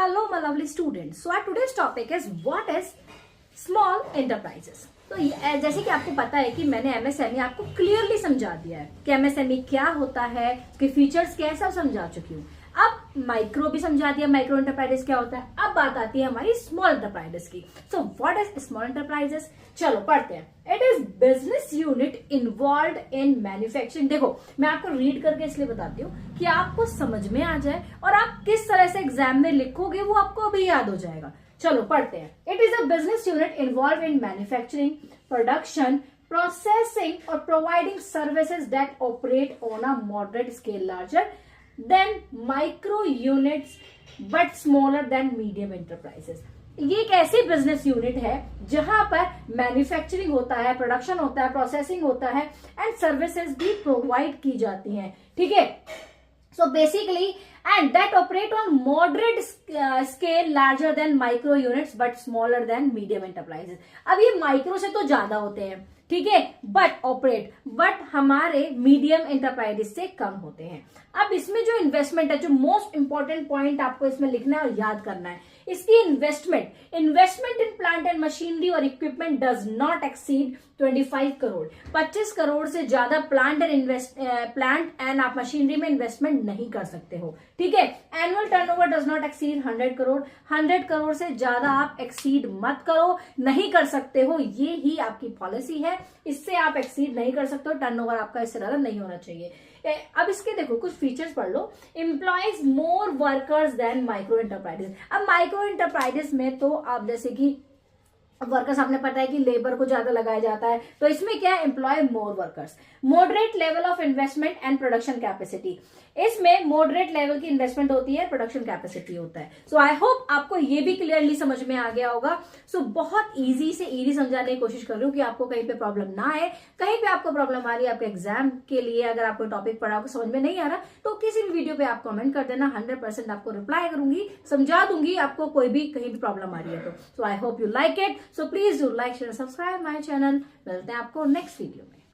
Hello, my lovely students. So our today's topic is what is small enterprises. तो जैसे कि आपको पता है कि मैंने एमएसएमई आपको क्लियरली समझा दिया है कि एमएसएमई क्या होता है, उसके फीचर्स क्या है, सब समझा चुकी हूँ। अब माइक्रो भी समझा दिया, माइक्रो एंटरप्राइजेस क्या होता है। अब बात आती है हमारी स्मॉल एंटरप्राइजेस की। So what is small enterprises, चलो पढ़ते हैं। It is business unit involve in manufacturing. देखो मैं आपको रीड करके इसलिए बताती हूँ कि आपको समझ में आ जाए और आप किस तरह से एग्जाम में लिखोगे वो आपको अभी याद हो जाएगा। चलो पढ़ते हैं। It is a business unit involve in manufacturing, production, processing or providing services that operate on a moderate scale larger than micro units but smaller than medium enterprises। ये एक ऐसी बिजनेस यूनिट है जहां पर मैन्युफैक्चरिंग होता है, production होता है, प्रोसेसिंग होता है एंड सर्विसेज भी प्रोवाइड की जाती हैं। ठीक है, so basically and that operate on moderate scale larger than micro units but smaller than medium enterprises। अब ये माइक्रो से तो ज्यादा होते हैं, ठीक है, बट हमारे मीडियम एंटरप्राइजेस से कम होते हैं। अब इसमें जो इन्वेस्टमेंट है, जो मोस्ट इंपॉर्टेंट पॉइंट आपको इसमें लिखना है और याद करना है, इसकी investment in plant and machinery और equipment does not exceed 25 crore. 25 crore से ज्यादा प्लांट एंड आप मशीनरी में इन्वेस्टमेंट नहीं कर सकते हो। ठीक है, annual turnover does not exceed 100 crore. 100 crore से ज्यादा आप एक्सीड मत करो, नहीं कर सकते हो, ये ही आपकी पॉलिसी है। इससे आप एक्सीड नहीं कर सकते हो, टर्नओवर आपका इससे ज्यादा नहीं होना चाहिए। अब इसके देखो कुछ फीचर्स पढ़ लो। एम्प्लॉयज मोर वर्कर्स देन माइक्रो एंटरप्राइजेस। अब माइक्रो एंटरप्राइजेस में तो आप जैसे कि वर्कर्स, आपने पता है कि लेबर को ज्यादा लगाया जाता है, तो इसमें क्या है, employ more workers. Moderate level of investment and production capacity, इसमें मॉडरेट लेवल की इन्वेस्टमेंट होती है, प्रोडक्शन कैपेसिटी होता है। सो आई होप आपको ये भी क्लियरली समझ में आ गया होगा। सो बहुत इजी से इजी समझाने की कोशिश कर रही हूँ कि आपको कहीं पे प्रॉब्लम ना आए। कहीं पे आपको प्रॉब्लम आ रही है आपके एग्जाम के लिए, अगर आपको टॉपिक पढ़ा आपको समझ में नहीं आ रहा तो किसी भी वीडियो पे आप कमेंट कर देना, 100% आपको रिप्लाई करूंगी, समझा दूंगी आपको कोई भी कहीं भी प्रॉब्लम आ रही है तो। So I hope you like it. So please do like, share, subscribe my channel. मिलते हैं आपको नेक्स्ट वीडियो में।